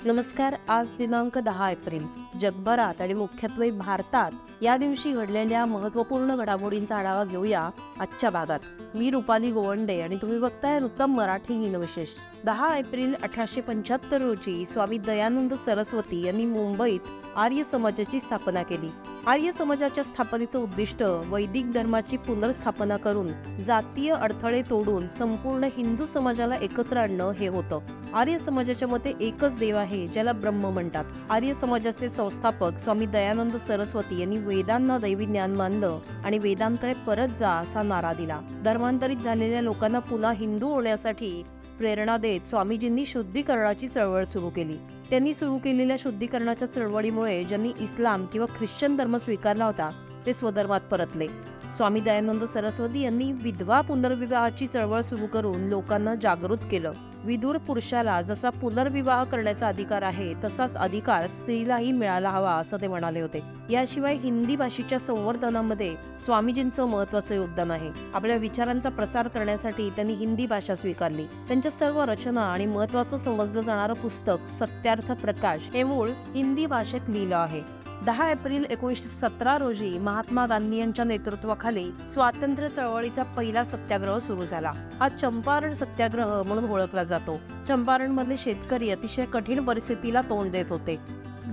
नमस्कार. आज दिनांक 10 एप्रिल. जगभरात आणि मुख्यत्वे भारतात या दिवशी घडलेल्या महत्त्वपूर्ण घडामोडींचा आढावा घेऊया आजच्या भागात. मी रुपाली गोवंडे आणि तुम्ही बघताय उत्तम मराठी दिनविशेष. 10 एप्रिल 1875 रोजी स्वामी दयानंद सरस्वती यांनी मुंबईत आर्य समाजाची स्थापना केली. आर्य समाजाच्या स्थापनेचं उद्दिष्ट वैदिक धर्माची पुनर्स्थापना करून जातीय अडथळे तोडून संपूर्ण हिंदू समाजाला एकत्र आणणं हे होतं. आर्य समाजाच्या मते एकच देव आहे, ज्याला ब्रह्म म्हणतात. आर्य समाजाचे संस्थापक स्वामी दयानंद सरस्वती यांनी वेदांना दैवी ज्ञान मानलं आणि वेदांकडे परत जा असा नारा दिला. धर्मांतरित झालेल्या लोकांना पुन्हा हिंदू होण्यासाठी प्रेरणा देत स्वामीजींनी शुद्धीकरणाची चळवळ सुरू केली. त्यांनी सुरू केलेल्या शुद्धीकरणाच्या चळवळीमुळे ज्यांनी इस्लाम किंवा ख्रिश्चन धर्म स्वीकारला होता ते स्वधर्मात परतले. स्वामी दयानंद सरस्वती यांनी विधवा पुनर्विवाहाची चळवळ सुरू करून लोकांना जागृत केलं. विधुर पुरुषाला जसा पुनर्विवाह करण्याचा अधिकार आहे तसाच अधिकार स्त्रीलाही मिळाला हवा असं ते म्हणाले होते. याशिवाय हिंदी भाषेच्या संवर्धनामध्ये स्वामीजींचं महत्त्वाचं योगदान आहे. आपल्या विचारांचा प्रसार करण्यासाठी त्यांनी हिंदी भाषा स्वीकारली. त्यांच्या सर्व रचना आणि महत्त्वाचं समजलं जाणारं पुस्तक सत्यार्थ प्रकाश हे मूळ हिंदी भाषेत लिहिलं आहे. 10 एप्रिल 1917 रोजी महात्मा गांधी यांच्या नेतृत्वाखाली स्वातंत्र्य चळवळीचा पहिला सत्याग्रह सुरू झाला. हा चंपारण सत्याग्रह म्हणून ओळखला जातो. चंपारणमधले शेतकरी अतिशय कठीण परिस्थितीला तोंड देत होते.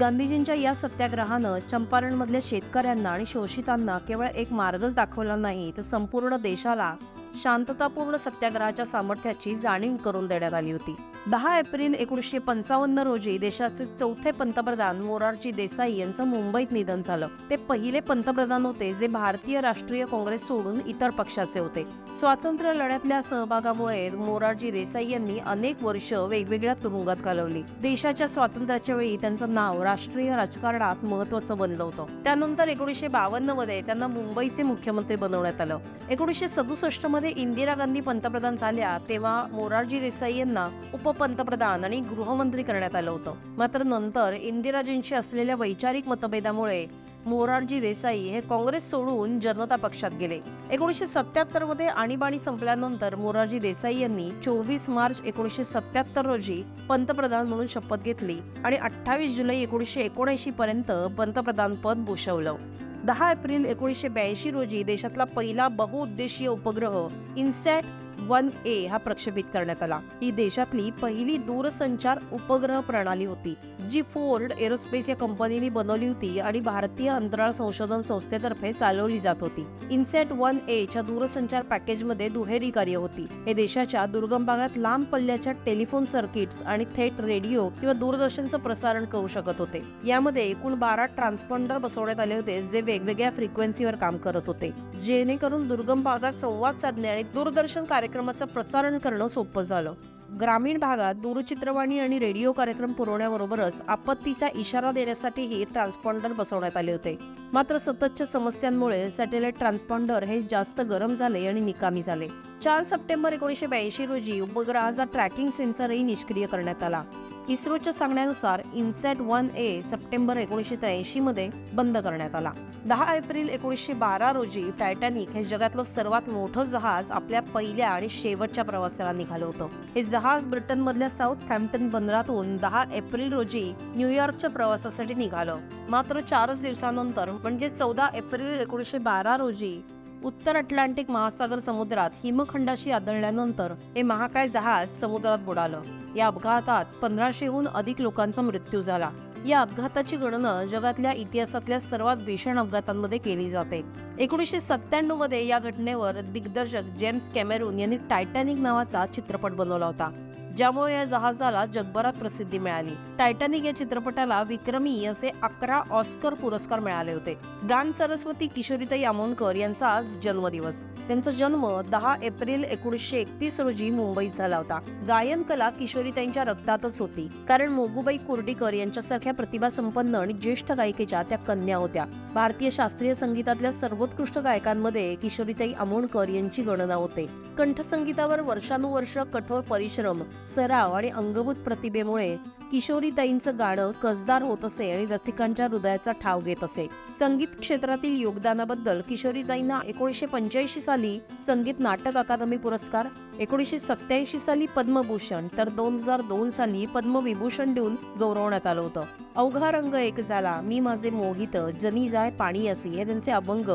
गांधीजींच्या या सत्याग्रहानं चंपारणमधल्या शेतकऱ्यांना आणि शोषितांना केवळ एक मार्गच दाखवला नाही, तर संपूर्ण देशाला शांततापूर्ण सत्याग्रहाच्या सामर्थ्याची जाणीव करून देण्यात आली होती. 10 एप्रिल 1955 रोजी देशाचे चौथे पंतप्रधान मोरारजी देसाई यांचं मुंबईत निधन झालं. ते पहिले पंतप्रधान होते जे भारतीय राष्ट्रीय काँग्रेस सोडून इतर पक्षाचे होते. स्वातंत्र्य लढ्यातल्या सहभागामुळे मोरारजी देसाई यांनी अनेक वर्ष वेगवेगळ्या तुरुंगात घालवली. देशाच्या स्वातंत्र्याच्या वेळी त्यांचं नाव राष्ट्रीय राजकारणात महत्त्वाचं बनलं होतं. त्यानंतर 1952 मध्ये त्यांना मुंबईचे मुख्यमंत्री बनवण्यात आलं. 1967 मध्ये इंदिरा गांधी पंतप्रधान झाल्या तेव्हा मोरारजी देसाई यांना उपपंतप्रधान आणि गृहमंत्री करण्यात आलं होतं. मात्र नंतर इंदिराजींशी असलेल्या वैचारिक मतभेदामुळे मोरारजी देसाई हे काँग्रेस सोडून जनता पक्षात गेले. 1977 मध्ये आणीबाणी संपल्यानंतर मोरारजी देसाई यांनी 24 मार्च 1977 रोजी पंतप्रधान म्हणून शपथ घेतली आणि 28 जुलै 1979 पर्यंत पंतप्रधान पद भूषवलं. 10 एप्रिल 1982 रोजी देशातला पहिला बहुउद्देशीय उपग्रह INSAT-1A हा प्रक्षेपित करण्यात आला. ही देशातली पहिली दूरसंचार उपग्रह प्रणाली होती, जी फोर्ड एरोस्पेस या कंपनीने बनवली होती आणि भारतीय अंतराळ संशोधन संस्थेतर्फे चालवली जात होती. INSAT-1A च्या दूरसंचार पॅकेजमध्ये दुहेरी कार्य होती. हे देशाच्या दुर्गम भागात लांब पल्ल्याच्या टेलिफोन सर्किट्स आणि थेट रेडिओ किंवा दूरदर्शनचं प्रसारण करू शकत होते. यामध्ये एकूण 12 ट्रान्सपॉन्डर बसवण्यात आले होते जे वेगवेगळ्या फ्रिक्वेन्सीवर काम करत होते, जेणेकरून दुर्गम भागात संवाद साधणे आणि दूरदर्शन कार्यक्रमाचं प्रसारण करणं सोपं झालं. ग्रामीण भागात दूरचित्रवाणी आणि रेडिओ कार्यक्रम पुरवण्याबरोबरच आपत्तीचा इशारा देण्यासाठीही ट्रान्सपॉन्डर बसवण्यात आले होते. मात्र सततच्या समस्यांमुळे सॅटेलाइट ट्रान्सपॉन्डर हे जास्त गरम झाले आणि निकामी झाले. 4 सप्टेंबर 1982 रोजी उपग्रहाचा ट्रॅकिंग सेन्सरही निष्क्रिय करण्यात आला. इस्रोच्या सांगण्यानुसार INSAT-1A सप्टेंबर 1983 मध्ये बंद करण्यात आला. 10 एप्रिल 1912 रोजी टायटॅनिक हे जगातलं सर्वात मोठं जहाज आपल्या पहिल्या आणि शेवटच्या प्रवासाला निघालं होतं. हे जहाज ब्रिटनमधल्या साऊथहॅम्प्टन बंदरातून 10 एप्रिल रोजी न्यूयॉर्कच्या प्रवासासाठी निघालं. मात्र 4 दिवसानंतर म्हणजे 14 एप्रिल 1912 रोजी उत्तर अटलांटिक महासागर समुद्रात हिमखंडाशी आदळल्यानंतर हे महाकाय जहाज समुद्रात बुडालं. या अपघातात 1500हून अधिक लोकांचा मृत्यू झाला. या अपघाताची गणना जगातल्या इतिहासातल्या सर्वात भीषण अपघातांमध्ये केली जाते. 1997 मध्ये या घटनेवर दिग्दर्शक जेम्स कॅमेरून यांनी टायटॅनिक नावाचा चित्रपट बनवला होता, ज्यामुळे या जहाजाला जगभरात प्रसिद्धी मिळाली. टायटॅनिक या चित्रपटाला विक्रमी असे 11 ऑस्कर पुरस्कार मिळाले होते. गान सरस्वती किशोरीताई आमोणकर यांचा आज जन्मदिवस. त्यांचा जन्म 10 एप्रिल 1931 रोजी मुंबईत झाला होता. गायन कला किशोरीताईंच्या रक्तातच होती, कारण मोगूबाई कुर्डीकर यांच्यासारख्या प्रतिभासंपन्न आणि ज्येष्ठ गायिकेच्या त्या कन्या होत्या. भारतीय शास्त्रीय संगीतातल्या सर्वोत्कृष्ट गायकांमध्ये किशोरीताई आमोणकर यांची गणना होते. कंठसंगीतावर वर्षानुवर्ष कठोर परिश्रम, सराव आणि अंगभूत प्रतिभेमुळे किशोरीताईंचं गाणं कसदार होत असे आणि रसिकांच्या हृदयाचा ठाव घेत असे. संगीत क्षेत्रातील योगदानाबद्दल किशोरीताईंना 1985 साली संगीत नाटक अकादमी पुरस्कार, 1987 साली पद्मभूषण तर 2002 साली पद्मविभूषण देऊन गौरवण्यात आलं होतं. अवघा रंग एक झाला, मी माझे मोहित, जनी जाय पाणी असी हे त्यांचे अभंग,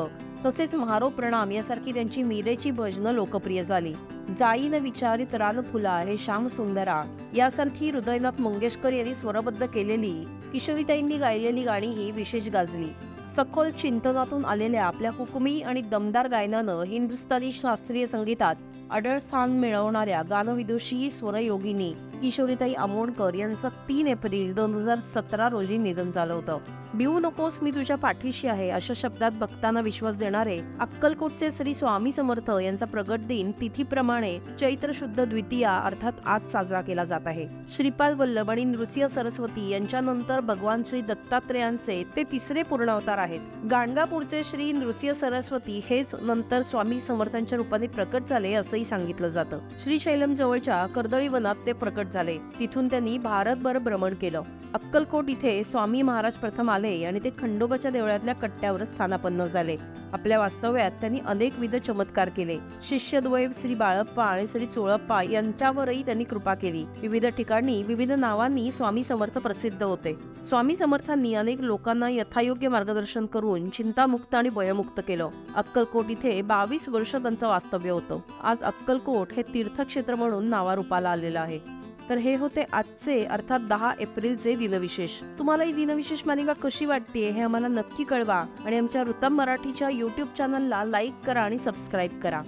तसेच म्हारो प्रणाम यासारखी त्यांची मीरेची भजनं लोकप्रिय झाली. जाई न विचारित रान फुला हे श्याम सुंदरा यासारखी हृदयनाथ मंगेशकर यांनी स्वरबद्ध केलेली किशोरीताईंनी गायलेली गाणी ही विशेष गाजली. सखोल चिंतनातून आलेल्या आपल्या हुकमी आणि दमदार गायनानं हिंदुस्थानी शास्त्रीय संगीतात अढळ स्थान मिळवणाऱ्या गानविदुषी स्वरयोगिनी किशोरीताई आमोणकर यांचं 3 एप्रिल 2017 रोजी निधन झालं होतं. भिवू नकोस मी तुझ्या पाठीशी आहे अशा शब्दात भक्तांना विश्वास देणारे अक्कलकोटचे श्री स्वामी समर्थ यांचा प्रगट दिन तिथीप्रमाणे चैत्र शुद्ध द्वितीया अर्थात आज साजरा केला जात आहे. श्रीपाद वल्लभ आणि नृसिंह सरस्वती यांच्यानंतर भगवान श्री दत्तात्रेयांचे ते तिसरे पूर्ण अवतार आहेत. गाणगापूरचे श्री नृसिंह सरस्वती हेच नंतर स्वामी समर्थांच्या रूपाने प्रकट झाले असंही सांगितलं जातं. श्रीशैलम जवळच्या कर्दळी वनात ते प्रकट झाले. तिथून त्यांनी भारतभर भ्रमण केलं. अक्कलकोट इथे स्वामी महाराज प्रथम आले आणि ते खंडोबाच्या देवळातल्या कट्ट्यावर स्थानापन्न झाले. आपल्या वास्तव्यात त्यांनी अनेकविध चमत्कार केले. शिष्यद्वय श्री बाळप्पा आणि श्री चोळप्पा यांच्यावरही त्यांनी कृपा केली. विविध ठिकाणी विविध नावांनी स्वामी समर्थ प्रसिद्ध होते. स्वामी समर्थांनी अनेक लोकांना यथायोग्य मार्गदर्शन करून चिंतामुक्त आणि भयमुक्त केलं. अक्कलकोट इथे 22 वर्ष त्यांचं वास्तव्य होतं. आज अक्कलकोट हे तीर्थक्षेत्र म्हणून नावारूपाला आलेलं आहे. तर हे होते आजचे अर्थात 10 एप्रिलचे दिनविशेष. तुम्हाला ही दिनविशेष मालिका कशी वाटते हे आम्हाला नक्की कळवा आणि आमच्या वृत्तम मराठीच्या YouTube चॅनलला लाईक करा आणि सबस्क्राईब करा.